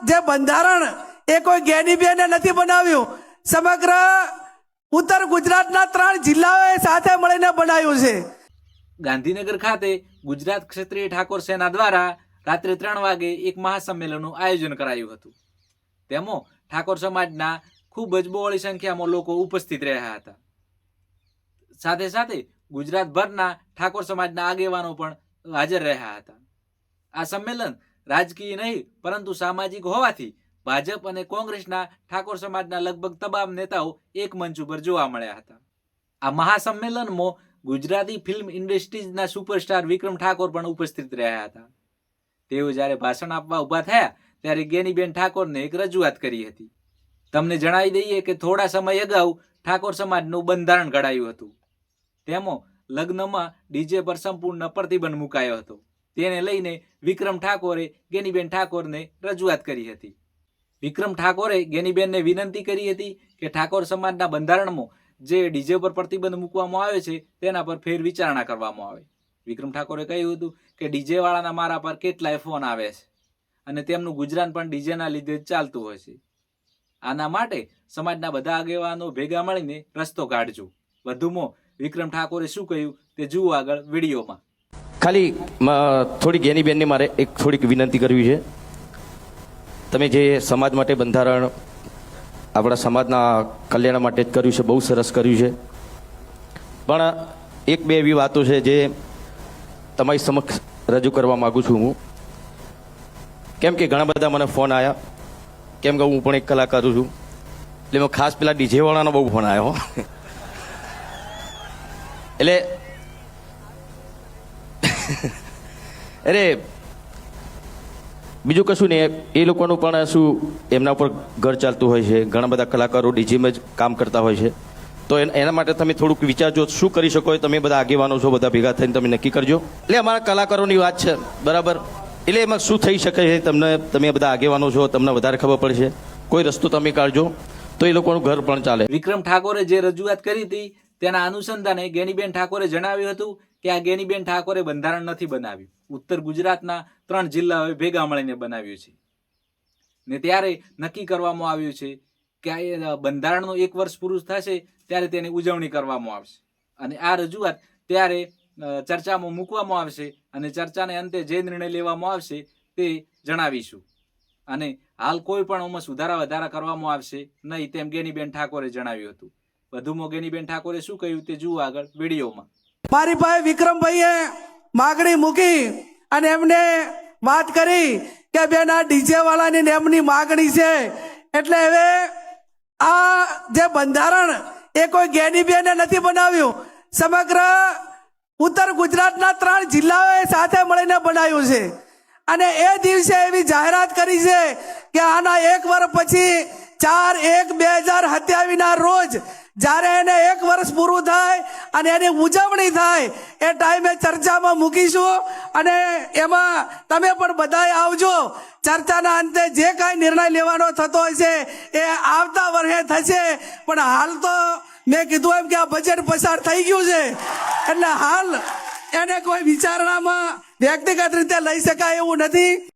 જે બંધારણ એ કોઈ જ્ઞાનીબેને નથી બનાવ્યું, સમગ્ર ઉત્તર ગુજરાતના 3 જિલ્લાઓએ સાથે મળીને બનાવ્યું છે। ગાંધીનગર ખાતે ગુજરાત ક્ષત્રિય ઠાકોર સેના દ્વારા રાત્રે 3 વાગે એક મહાસંમેલનનું આયોજન કરાયું હતું। તેમાં ઠાકોર સમાજના ખૂબ જ બહોળી સંખ્યામાં લોકો ઉપસ્થિત રહ્યા હતા। સાથે સાથે ગુજરાતભરના ઠાકોર સમાજના આગેવાનો પણ હાજર રહ્યા હતા। આ સંમેલન રાજકીય નહીં પરંતુ સામાજિક હોવાથી ભાજપ અને કોંગ્રેસના ઠાકોર સમાજના લગભગ તમામ નેતાઓ એક મંચ ઉપર જોવા મળ્યા હતા। આ મહાસંમેલનમાં ગુજરાતી ફિલ્મ ઇન્ડસ્ટ્રીઝના સુપરસ્ટાર વિક્રમ ઠાકોર પણ ઉપસ્થિત રહ્યા હતા। તેઓ જ્યારે ભાષણ આપવા ઊભા થયા ત્યારે જ્ઞાનીબેન ઠાકોરને એક રજૂઆત કરી હતી। તમને જણાવી દઈએ કે થોડા સમય અગાઉ ઠાકોર સમાજનું બંધારણ ઘડાયું હતું। તેમાં લગ્નમાં ડીજે પર સંપૂર્ણ પ્રતિબંધ મુકાયો હતો। તેને લઈને વિક્રમ ઠાકોરે જ્ઞાનીબેન ઠાકોરને રજૂઆત કરી હતી। વિક્રમ ઠાકોરે જ્ઞાનીબેનને વિનંતી કરી હતી કે ઠાકોર સમાજના બંધારણમાં જે ડીજે પર પ્રતિબંધ મૂકવામાં આવે છે તેના પર ફેર વિચારણા કરવામાં આવે। વિક્રમ ઠાકોરે કહ્યું હતું કે ડીજે વાળાના મારા પર કેટલાય ફોન આવે છે અને તેમનું ગુજરાન પણ ડીજેના લીધે જ ચાલતું હોય છે। આના માટે સમાજના બધા આગેવાનો ભેગા મળીને રસ્તો કાઢજો। વધુમાં વિક્રમ ઠાકોરે શું કહ્યું તે જુઓ આગળ વિડીયોમાં। ખાલી થોડી જ્ઞાનીબેનને મારે એક થોડીક વિનંતી કરવી છે। તમે જે સમાજ માટે બંધારણ આપણા સમાજના કલ્યાણ માટે જ કર્યું છે, બહુ સરસ કર્યું છે, પણ એક બે એવી વાતો છે જે તમારી સમક્ષ રજૂ કરવા માગું છું હું। કેમ કે ઘણા બધા મને ફોન આવ્યા, કેમ કે હું પણ એક કલાકાર છું, એટલે મેં ખાસ પેલા ડીજે વાળાનો બહુ ફોન આવ્યો એટલે અરે બીજું કશું નહીં, એ લોકોનું પણ શું એમના ઉપર ઘર ચાલતું હોય છે। ઘણા બધા કલાકારો ડીજીમાં જ કામ કરતા હોય છે, તો એના માટે તમે થોડુંક વિચારજો શું કરી શકો। તમે બધા આગેવાનો છો, બધા ભેગા થઈને તમે નક્કી કરજો। એટલે અમારા કલાકારોની વાત છે, બરાબર, એટલે એમાં શું થઈ શકે છે તમે બધા આગેવાનો છો, તમને વધારે ખબર પડશે। કોઈ રસ્તો તમે કાઢજો તો એ લોકોનું ઘર પણ ચાલે। વિક્રમ ઠાકોરે જે રજૂઆત કરી હતી તેના અનુસંધાને જ્ઞાનીબેન ઠાકોરે જણાવ્યું હતું કે આ જ્ઞાનીબેન ઠાકોરે બંધારણ નથી બનાવ્યું, ઉત્તર ગુજરાતના 3 જિલ્લાઓએ ભેગા મળીને બનાવ્યું છે ને ત્યારે નક્કી કરવામાં આવ્યું છે કે આ બંધારણનું 1 વર્ષ પૂરું થશે ત્યારે તેની ઉજવણી કરવામાં આવશે અને આ રજૂઆત ત્યારે ચર્ચામાં મૂકવામાં આવશે અને ચર્ચાને અંતે જે નિર્ણય લેવામાં આવશે તે જણાવીશું અને હાલ કોઈ પણ આમાં સુધારા વધારા કરવામાં આવશે નહીં તેમ જ્ઞાનીબેન ઠાકોરે જણાવ્યું હતું। વધુમાં જ્ઞાનીબેન ઠાકોરે શું કહ્યું તે જુઓ આગળ વિડીયોમાં। મારી પાસે વિક્રમભાઈએ માગણી મૂકી અને એમને વાત કરી કે બેન આ ડીજે વાળાની ને એમની માગણી છે, એટલે હવે આ જે બંધારણ એ કોઈ જ્ઞાનીબેને નથી બનાવ્યું, સમગ્ર ઉત્તર ગુજરાતના 3 જિલ્લાઓએ સાથે મળીને બનાવ્યું છે અને એ દિવસે એવી જાહેરાત કરી છે કે આના 1 વર્ષ પછી 4/1/2027 રોજ જ્યારે એને 1 વર્ષ પૂરું થાય અને એની ઉજવણી થાય એ ટાઈમે ચર્ચામાં મૂકીશું અને એમાં તમે પણ બધાએ આવજો। ચર્ચાના અંતે જે કાંઈ નિર્ણય લેવાનો થતો હશે એ આવતા વર્ષે થશે, પણ હાલ તો મેં કીધું એમ કે આ બજેટ પસાર થઈ ગયું છે એટલે હાલ એને કોઈ વિચારણામાં વ્યક્તિગત રીતે લઈ શકાય એવું નથી।